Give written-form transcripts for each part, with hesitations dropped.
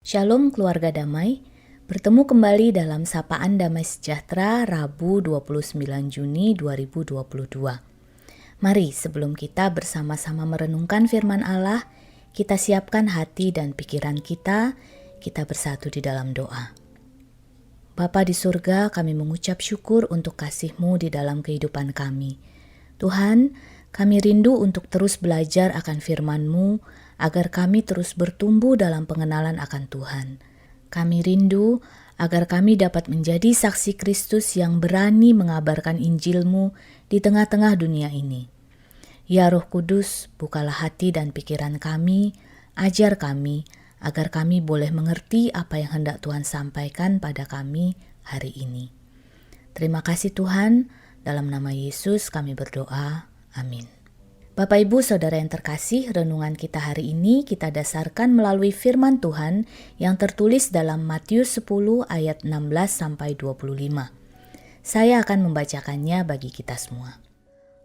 Shalom keluarga damai, bertemu kembali dalam Sapaan Damai Sejahtera Rabu 29 Juni 2022. Mari sebelum kita bersama-sama merenungkan firman Allah, kita siapkan hati dan pikiran kita bersatu di dalam doa. Bapa di surga, kami mengucap syukur untuk kasih-Mu di dalam kehidupan kami. Tuhan, kami rindu untuk terus belajar akan firman-Mu, agar kami terus bertumbuh dalam pengenalan akan Tuhan. Kami rindu agar kami dapat menjadi saksi Kristus yang berani mengabarkan Injil-Mu di tengah-tengah dunia ini. Ya Roh Kudus, bukalah hati dan pikiran kami, ajar kami, agar kami boleh mengerti apa yang hendak Tuhan sampaikan pada kami hari ini. Terima kasih Tuhan, dalam nama Yesus kami berdoa, amin. Bapak Ibu Saudara yang terkasih, renungan kita hari ini kita dasarkan melalui firman Tuhan yang tertulis dalam Matius 10 ayat 16-25. Saya akan membacakannya bagi kita semua.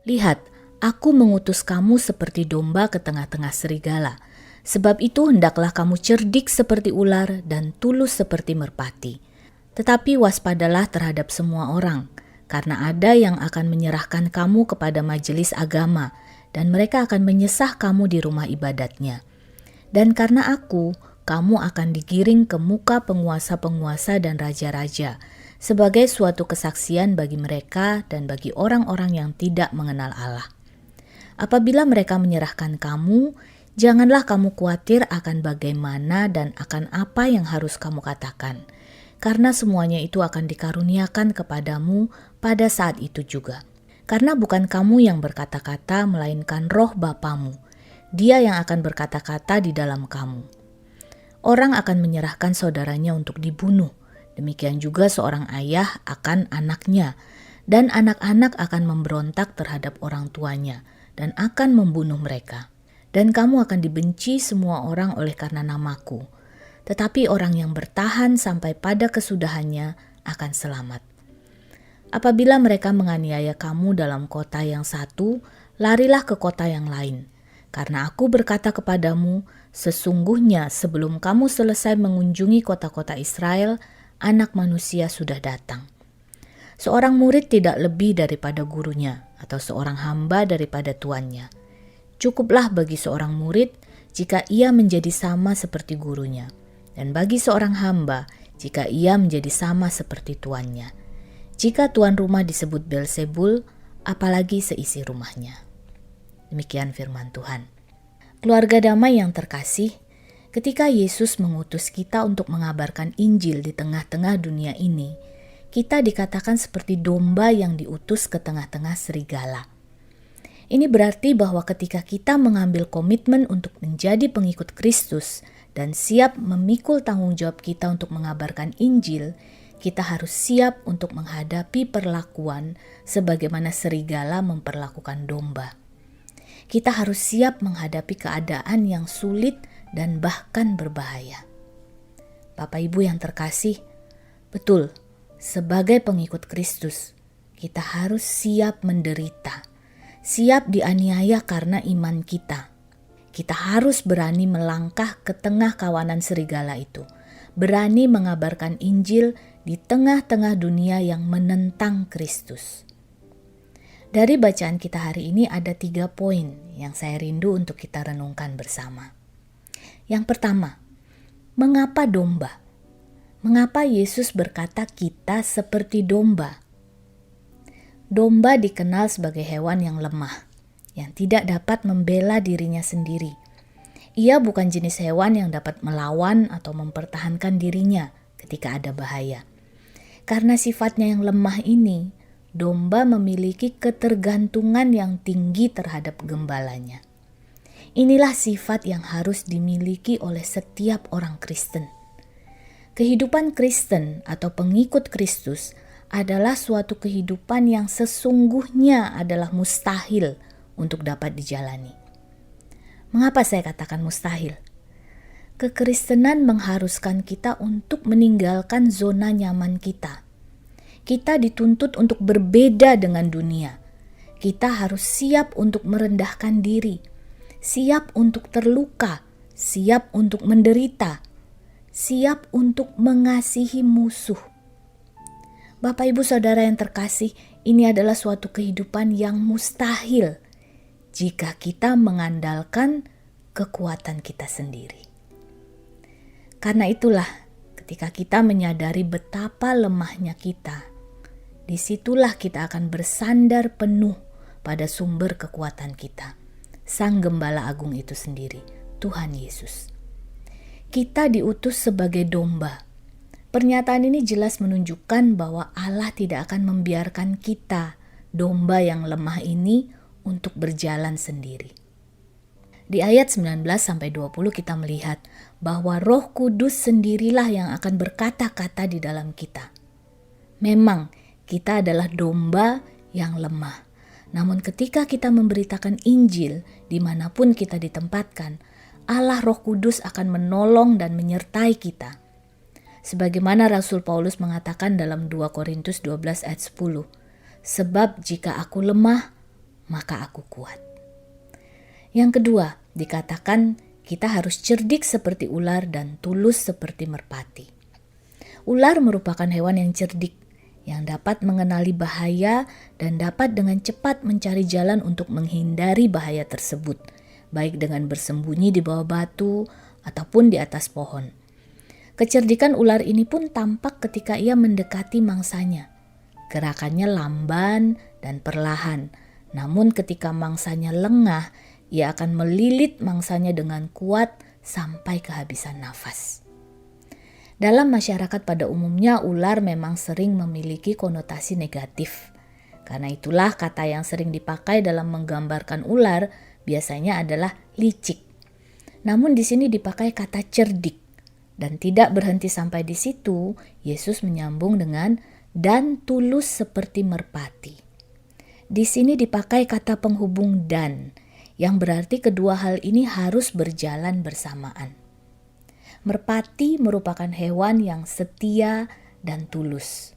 Lihat, aku mengutus kamu seperti domba ke tengah-tengah serigala. Sebab itu hendaklah kamu cerdik seperti ular dan tulus seperti merpati. Tetapi waspadalah terhadap semua orang, karena ada yang akan menyerahkan kamu kepada majelis agama, dan mereka akan menyesah kamu di rumah ibadatnya. Dan karena aku, kamu akan digiring ke muka penguasa-penguasa dan raja-raja, sebagai suatu kesaksian bagi mereka dan bagi orang-orang yang tidak mengenal Allah. Apabila mereka menyerahkan kamu, janganlah kamu khawatir akan bagaimana dan akan apa yang harus kamu katakan, karena semuanya itu akan dikaruniakan kepadamu pada saat itu juga. Karena bukan kamu yang berkata-kata, melainkan Roh Bapamu. Dia yang akan berkata-kata di dalam kamu. Orang akan menyerahkan saudaranya untuk dibunuh. Demikian juga seorang ayah akan anaknya. Dan anak-anak akan memberontak terhadap orang tuanya dan akan membunuh mereka. Dan kamu akan dibenci semua orang oleh karena namaku. Tetapi orang yang bertahan sampai pada kesudahannya akan selamat. Apabila mereka menganiaya kamu dalam kota yang satu, larilah ke kota yang lain. Karena aku berkata kepadamu, sesungguhnya sebelum kamu selesai mengunjungi kota-kota Israel, Anak Manusia sudah datang. Seorang murid tidak lebih daripada gurunya, atau seorang hamba daripada tuannya. Cukuplah bagi seorang murid jika ia menjadi sama seperti gurunya, dan bagi seorang hamba jika ia menjadi sama seperti tuannya. Jika tuan rumah disebut Beelzebul, apalagi seisi rumahnya. Demikian firman Tuhan. Keluarga damai yang terkasih, ketika Yesus mengutus kita untuk mengabarkan Injil di tengah-tengah dunia ini, kita dikatakan seperti domba yang diutus ke tengah-tengah serigala. Ini berarti bahwa ketika kita mengambil komitmen untuk menjadi pengikut Kristus dan siap memikul tanggung jawab kita untuk mengabarkan Injil, kita harus siap untuk menghadapi perlakuan sebagaimana serigala memperlakukan domba. Kita harus siap menghadapi keadaan yang sulit dan bahkan berbahaya. Bapak Ibu yang terkasih, betul, sebagai pengikut Kristus, kita harus siap menderita, siap dianiaya karena iman kita. Kita harus berani melangkah ke tengah kawanan serigala itu, berani mengabarkan Injil di tengah-tengah dunia yang menentang Kristus. Dari bacaan kita hari ini ada 3 poin yang saya rindu untuk kita renungkan bersama. Yang pertama, mengapa domba? Mengapa Yesus berkata kita seperti domba? Domba dikenal sebagai hewan yang lemah, yang tidak dapat membela dirinya sendiri. Ia bukan jenis hewan yang dapat melawan atau mempertahankan dirinya ketika ada bahaya. Karena sifatnya yang lemah ini, domba memiliki ketergantungan yang tinggi terhadap gembalanya. Inilah sifat yang harus dimiliki oleh setiap orang Kristen. Kehidupan Kristen atau pengikut Kristus adalah suatu kehidupan yang sesungguhnya adalah mustahil untuk dapat dijalani. Mengapa saya katakan mustahil? Kekristenan mengharuskan kita untuk meninggalkan zona nyaman kita. Kita dituntut untuk berbeda dengan dunia. Kita harus siap untuk merendahkan diri, siap untuk terluka, siap untuk menderita. siap untuk mengasihi musuh. Bapak Ibu Saudara yang terkasih, ini adalah suatu kehidupan yang mustahil jika kita mengandalkan kekuatan kita sendiri. Karena itulah, ketika kita menyadari betapa lemahnya kita, disitulah kita akan bersandar penuh pada sumber kekuatan kita, Sang Gembala Agung itu sendiri, Tuhan Yesus. Kita diutus sebagai domba. Pernyataan ini jelas menunjukkan bahwa Allah tidak akan membiarkan kita, domba yang lemah ini, untuk berjalan sendiri. Di ayat 19-20 kita melihat bahwa Roh Kudus sendirilah yang akan berkata-kata di dalam kita. Memang kita adalah domba yang lemah. Namun ketika kita memberitakan Injil dimanapun kita ditempatkan, Allah Roh Kudus akan menolong dan menyertai kita. Sebagaimana Rasul Paulus mengatakan dalam 2 Korintus 12 ayat 10, sebab jika aku lemah, maka aku kuat. Yang kedua, dikatakan kita harus cerdik seperti ular dan tulus seperti merpati. Ular merupakan hewan yang cerdik, yang dapat mengenali bahaya dan dapat dengan cepat mencari jalan untuk menghindari bahaya tersebut, baik dengan bersembunyi di bawah batu ataupun di atas pohon. Kecerdikan ular ini pun tampak ketika ia mendekati mangsanya. Gerakannya lamban dan perlahan, namun ketika mangsanya lengah, ia akan melilit mangsanya dengan kuat sampai kehabisan nafas. Dalam masyarakat pada umumnya, ular memang sering memiliki konotasi negatif. Karena itulah kata yang sering dipakai dalam menggambarkan ular biasanya adalah licik. Namun di sini dipakai kata cerdik. Dan tidak berhenti sampai di situ, Yesus menyambung dengan dan tulus seperti merpati. Di sini dipakai kata penghubung dan, yang berarti kedua hal ini harus berjalan bersamaan. Merpati merupakan hewan yang setia dan tulus.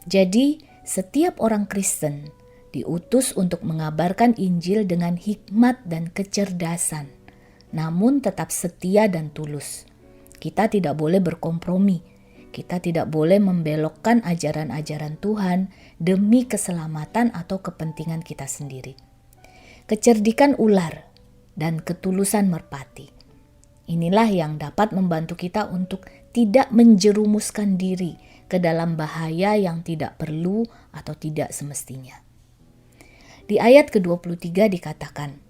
Jadi, setiap orang Kristen diutus untuk mengabarkan Injil dengan hikmat dan kecerdasan, namun tetap setia dan tulus. Kita tidak boleh berkompromi. Kita tidak boleh membelokkan ajaran-ajaran Tuhan demi keselamatan atau kepentingan kita sendiri. Kecerdikan ular dan ketulusan merpati. Inilah yang dapat membantu kita untuk tidak menjerumuskan diri ke dalam bahaya yang tidak perlu atau tidak semestinya. Di ayat ke-23 dikatakan,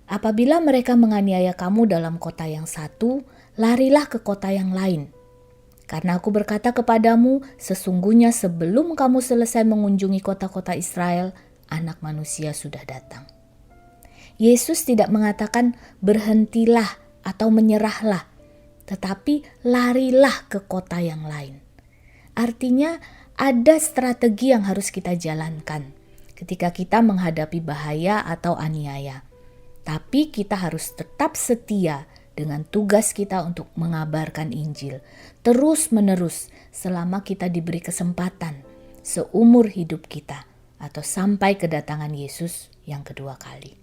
apabila mereka menganiaya kamu dalam kota yang satu, larilah ke kota yang lain. Karena aku berkata kepadamu, sesungguhnya sebelum kamu selesai mengunjungi kota-kota Israel, Anak Manusia sudah datang. Yesus tidak mengatakan berhentilah atau menyerahlah, tetapi larilah ke kota yang lain. Artinya ada strategi yang harus kita jalankan ketika kita menghadapi bahaya atau aniaya. Tapi kita harus tetap setia dengan tugas kita untuk mengabarkan Injil terus-menerus selama kita diberi kesempatan seumur hidup kita atau sampai kedatangan Yesus yang kedua kali.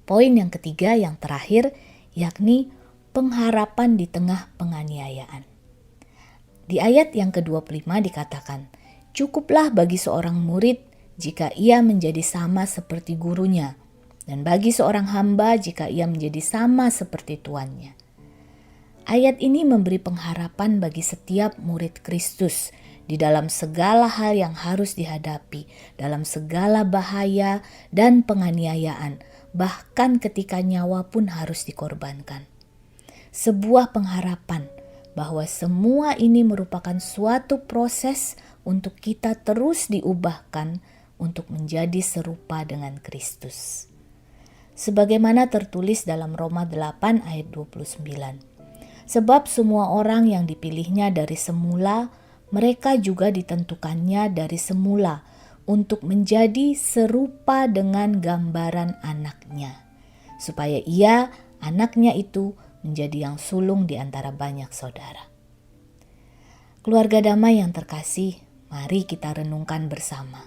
Poin yang ketiga yang terakhir yakni pengharapan di tengah penganiayaan. Di ayat yang ke-25 dikatakan, cukuplah bagi seorang murid jika ia menjadi sama seperti gurunya, dan bagi seorang hamba jika ia menjadi sama seperti tuannya. Ayat ini memberi pengharapan bagi setiap murid Kristus di dalam segala hal yang harus dihadapi, dalam segala bahaya dan penganiayaan, bahkan ketika nyawa pun harus dikorbankan. Sebuah pengharapan bahwa semua ini merupakan suatu proses untuk kita terus diubahkan untuk menjadi serupa dengan Kristus. Sebagaimana tertulis dalam Roma 8 ayat 29. Sebab semua orang yang dipilihnya dari semula, mereka juga ditentukannya dari semula untuk menjadi serupa dengan gambaran anaknya, supaya ia, anaknya itu, menjadi yang sulung di antara banyak saudara. Keluarga damai yang terkasih, mari kita renungkan bersama.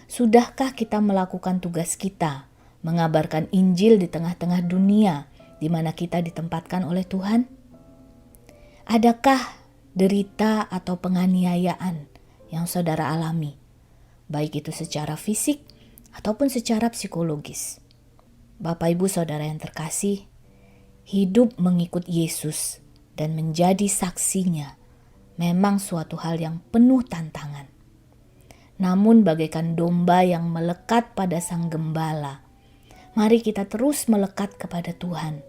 Sudahkah kita melakukan tugas kita, mengabarkan Injil di tengah-tengah dunia di mana kita ditempatkan oleh Tuhan? Adakah derita atau penganiayaan yang saudara alami, baik itu secara fisik ataupun secara psikologis? Bapak Ibu Saudara yang terkasih, hidup mengikut Yesus dan menjadi saksinya memang suatu hal yang penuh tantangan. Namun bagaikan domba yang melekat pada Sang Gembala, mari kita terus melekat kepada Tuhan,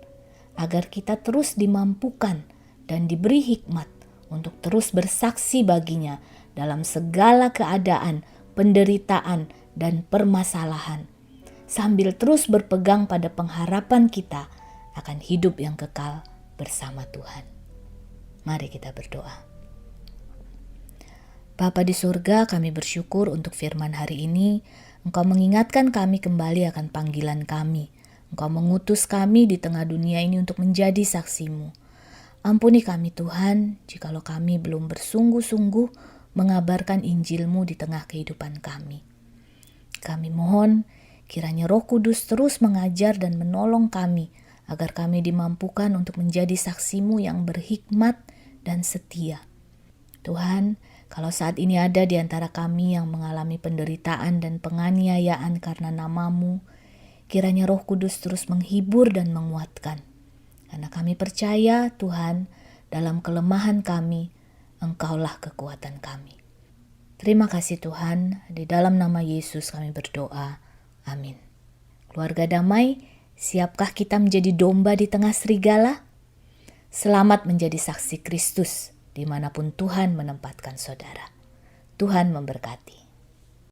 agar kita terus dimampukan dan diberi hikmat untuk terus bersaksi baginya dalam segala keadaan, penderitaan, dan permasalahan, sambil terus berpegang pada pengharapan kita akan hidup yang kekal bersama Tuhan. Mari kita berdoa. Bapa di surga, kami bersyukur untuk firman hari ini. Engkau mengingatkan kami kembali akan panggilan kami. Engkau mengutus kami di tengah dunia ini untuk menjadi saksi-Mu. Ampuni kami Tuhan, jikalau kami belum bersungguh-sungguh mengabarkan Injil-Mu di tengah kehidupan kami. Kami mohon kiranya Roh Kudus terus mengajar dan menolong kami, agar kami dimampukan untuk menjadi saksi-Mu yang berhikmat dan setia. Tuhan, kalau saat ini ada di antara kami yang mengalami penderitaan dan penganiayaan karena nama-Mu, kiranya Roh Kudus terus menghibur dan menguatkan. Karena kami percaya, Tuhan, dalam kelemahan kami, Engkaulah kekuatan kami. Terima kasih Tuhan, di dalam nama Yesus kami berdoa. Amin. Keluarga damai, siapkah kita menjadi domba di tengah serigala? Selamat menjadi saksi Kristus dimanapun Tuhan menempatkan saudara. Tuhan memberkati.